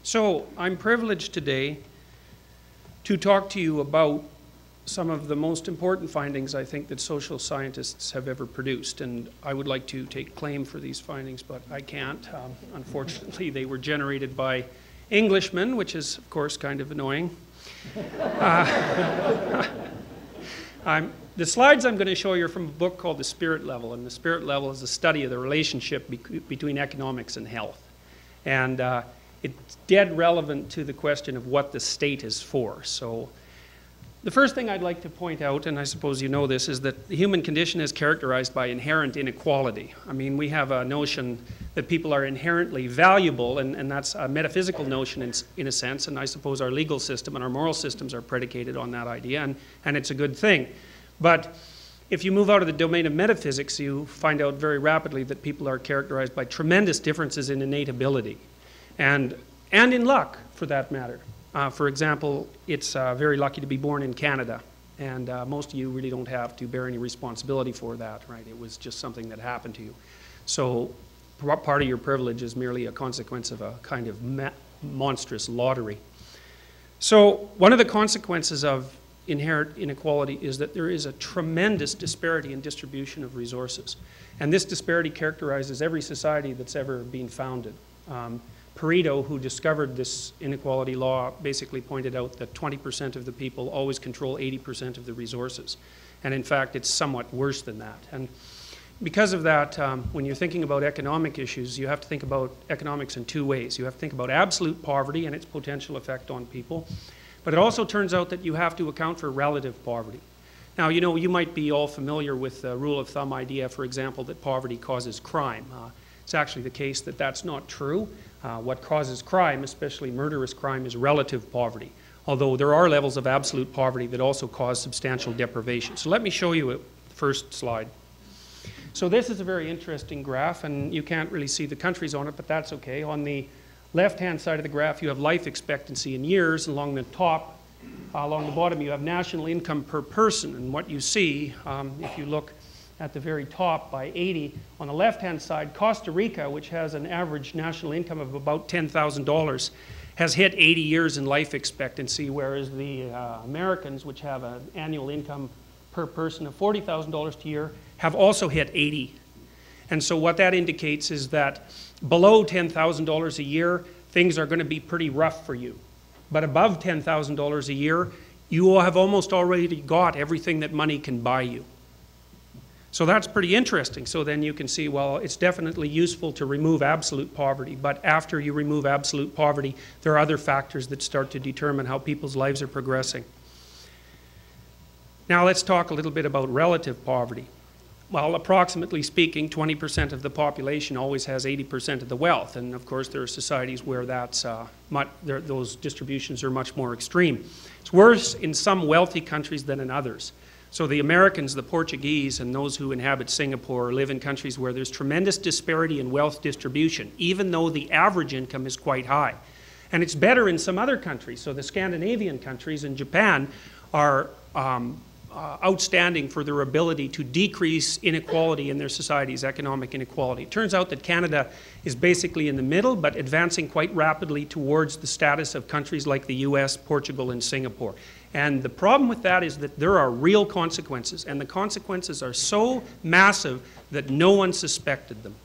So I'm privileged today to talk to you about some of the most important findings I think that social scientists have ever produced. And I would like to take claim for these findings, but I can't. Unfortunately, they were generated by Englishmen, which is, of course, kind of annoying. The slides I'm going to show you are from a book called The Spirit Level, and The Spirit Level is a study of the relationship between economics and health. And it's dead relevant to the question of what the state is for. So the first thing I'd like to point out, and I suppose you know this, is that the human condition is characterized by inherent inequality. I mean, we have a notion that people are inherently valuable, and that's a metaphysical notion in a sense, and I suppose our legal system and our moral systems are predicated on that idea, and it's a good thing. But if you move out of the domain of metaphysics, you find out very rapidly that people are characterized by tremendous differences in innate ability, and in luck, for that matter. For example, it's very lucky to be born in Canada, and most of you really don't have to bear any responsibility for that, right? It was just something that happened to you. So part of your privilege is merely a consequence of a kind of monstrous lottery. So one of the consequences of inherent inequality is that there is a tremendous disparity in distribution of resources. And this disparity characterizes every society that's ever been founded. Pareto, who discovered this inequality law, basically pointed out that 20% of the people always control 80% of the resources. And in fact, it's somewhat worse than that. And because of that, when you're thinking about economic issues, you have to think about economics in two ways. You have to think about absolute poverty and its potential effect on people. But it also turns out that you have to account for relative poverty. Now, you know, you might be all familiar with the rule of thumb idea, for example, that poverty causes crime. It's actually the case that that's not true. What causes crime, especially murderous crime, is relative poverty, although there are levels of absolute poverty that also cause substantial deprivation. So let me show you the first slide. So this is a very interesting graph, and you can't really see the countries on it, but that's okay. On the left-hand side of the graph, you have life expectancy in years. Along the top, along the bottom, you have national income per person. And what you see, if you look at the very top by 80. On the left-hand side, Costa Rica, which has an average national income of about $10,000, has hit 80 years in life expectancy, whereas the Americans, which have an annual income per person of $40,000 a year, have also hit 80. And so what that indicates is that below $10,000 a year, things are going to be pretty rough for you. But above $10,000 a year, you will have almost already got everything that money can buy you. So that's pretty interesting. So then you can see, well, it's definitely useful to remove absolute poverty, but after you remove absolute poverty, there are other factors that start to determine how people's lives are progressing. Now let's talk a little bit about relative poverty. Well, approximately speaking, 20% of the population always has 80% of the wealth, and of course there are societies where that's those distributions are much more extreme. It's worse in some wealthy countries than in others. So the Americans, the Portuguese, and those who inhabit Singapore live in countries where there's tremendous disparity in wealth distribution, even though the average income is quite high. And it's better in some other countries. So the Scandinavian countries and Japan are outstanding for their ability to decrease inequality in their societies, economic inequality. It turns out that Canada is basically in the middle, but advancing quite rapidly towards the status of countries like the US, Portugal, and Singapore. And the problem with that is that there are real consequences, and the consequences are so massive that no one suspected them.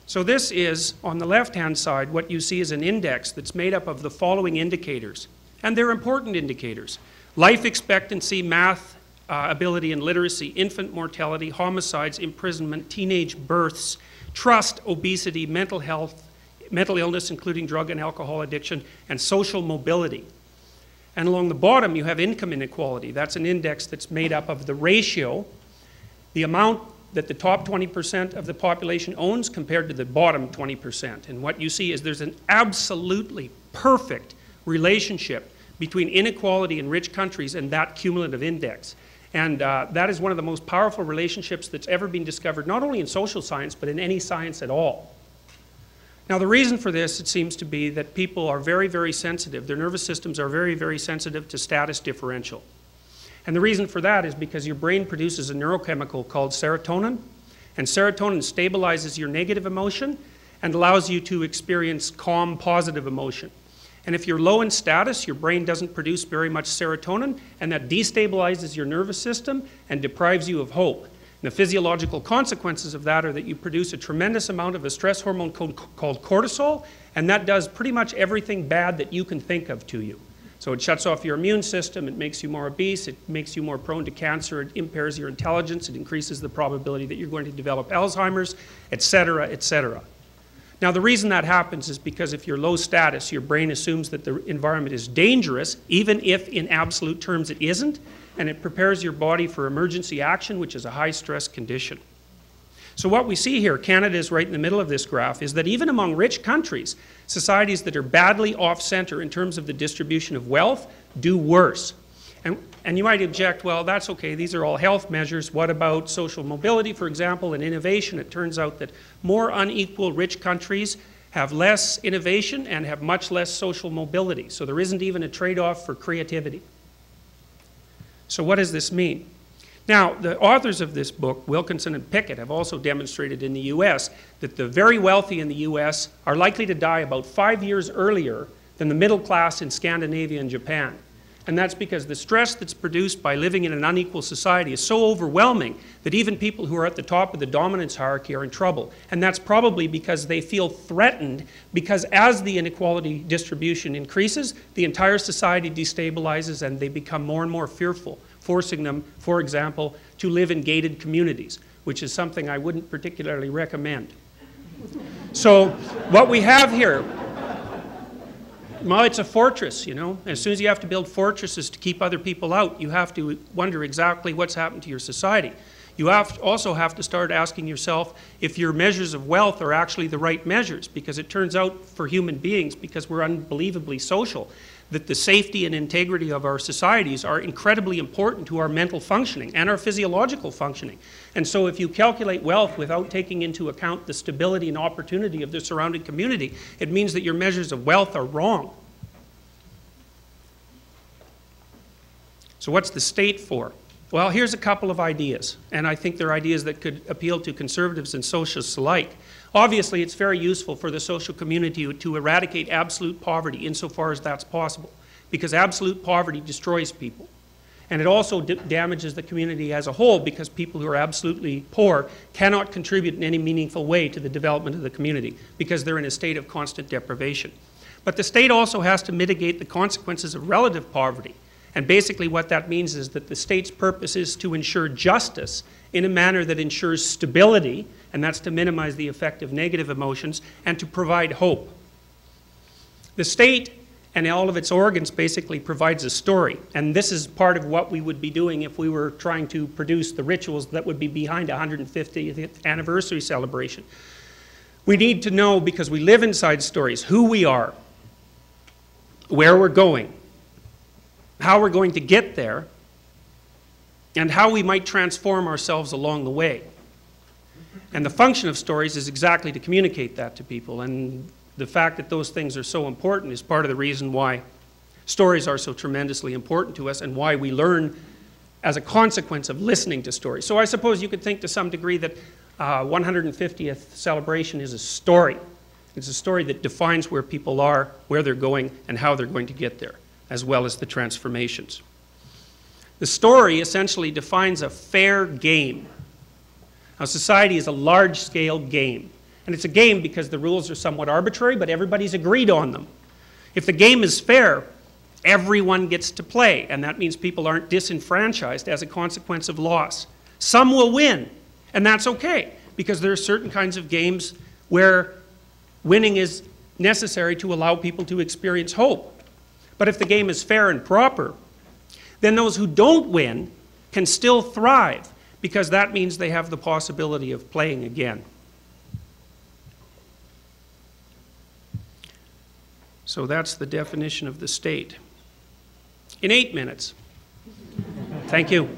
So this is, on the left-hand side, what you see is an index that's made up of the following indicators, and they're important indicators. Life expectancy, math ability and literacy, infant mortality, homicides, imprisonment, teenage births, trust, obesity, mental health, mental illness, including drug and alcohol addiction, and social mobility. And along the bottom, you have income inequality. That's an index that's made up of the ratio, the amount that the top 20% of the population owns compared to the bottom 20%. And what you see is there's an absolutely perfect relationship between inequality in rich countries and that cumulative index. And that is one of the most powerful relationships that's ever been discovered, not only in social science, but in any science at all. Now, the reason for this, it seems to be that people are very, very sensitive. Their nervous systems are very, very sensitive to status differential. And the reason for that is because your brain produces a neurochemical called serotonin, and serotonin stabilizes your negative emotion, and allows you to experience calm, positive emotion. And if you're low in status, your brain doesn't produce very much serotonin, and that destabilizes your nervous system and deprives you of hope. And the physiological consequences of that are that you produce a tremendous amount of a stress hormone called cortisol, and that does pretty much everything bad that you can think of to you. So it shuts off your immune system, it makes you more obese, it makes you more prone to cancer, it impairs your intelligence, it increases the probability that you're going to develop Alzheimer's, etc., etc. Now the reason that happens is because if you're low status, your brain assumes that the environment is dangerous, even if in absolute terms it isn't, and it prepares your body for emergency action, which is a high stress condition. So what we see here, Canada is right in the middle of this graph, is that even among rich countries, societies that are badly off-center in terms of the distribution of wealth do worse. And you might object, well, that's okay, these are all health measures. What about social mobility, for example, and innovation? It turns out that more unequal rich countries have less innovation and have much less social mobility. So there isn't even a trade-off for creativity. So what does this mean? Now, the authors of this book, Wilkinson and Pickett, have also demonstrated in the US that the very wealthy in the US are likely to die about 5 years earlier than the middle class in Scandinavia and Japan. And that's because the stress that's produced by living in an unequal society is so overwhelming that even people who are at the top of the dominance hierarchy are in trouble. And that's probably because they feel threatened, because as the inequality distribution increases, the entire society destabilizes and they become more and more fearful, forcing them, for example, to live in gated communities, which is something I wouldn't particularly recommend. So what we have here, well, it's a fortress, you know. As soon as you have to build fortresses to keep other people out, you have to wonder exactly what's happened to your society. You also have to start asking yourself if your measures of wealth are actually the right measures, because it turns out for human beings, because we're unbelievably social, that the safety and integrity of our societies are incredibly important to our mental functioning and our physiological functioning. And so if you calculate wealth without taking into account the stability and opportunity of the surrounding community, it means that your measures of wealth are wrong. So what's the state for? Well, here's a couple of ideas, and I think they're ideas that could appeal to conservatives and socialists alike. Obviously, it's very useful for the social community to eradicate absolute poverty insofar as that's possible, because absolute poverty destroys people. And it also damages the community as a whole, because people who are absolutely poor cannot contribute in any meaningful way to the development of the community, because they're in a state of constant deprivation. But the state also has to mitigate the consequences of relative poverty. And basically what that means is that the state's purpose is to ensure justice in a manner that ensures stability, and that's to minimize the effect of negative emotions, and to provide hope. The state and all of its organs basically provides a story, and this is part of what we would be doing if we were trying to produce the rituals that would be behind a 150th anniversary celebration. We need to know, because we live inside stories, who we are, where we're going, how we're going to get there, and how we might transform ourselves along the way. And the function of stories is exactly to communicate that to people, and the fact that those things are so important is part of the reason why stories are so tremendously important to us and why we learn as a consequence of listening to stories. So I suppose you could think to some degree that 150th celebration is a story. It's a story that defines where people are, where they're going, and how they're going to get there, as well as the transformations. The story essentially defines a fair game. Now, society is a large-scale game. And it's a game because the rules are somewhat arbitrary, but everybody's agreed on them. If the game is fair, everyone gets to play, and that means people aren't disenfranchised as a consequence of loss. Some will win, and that's okay, because there are certain kinds of games where winning is necessary to allow people to experience hope. But if the game is fair and proper, then those who don't win can still thrive, because that means they have the possibility of playing again. So that's the definition of the state. In 8 minutes. Thank you.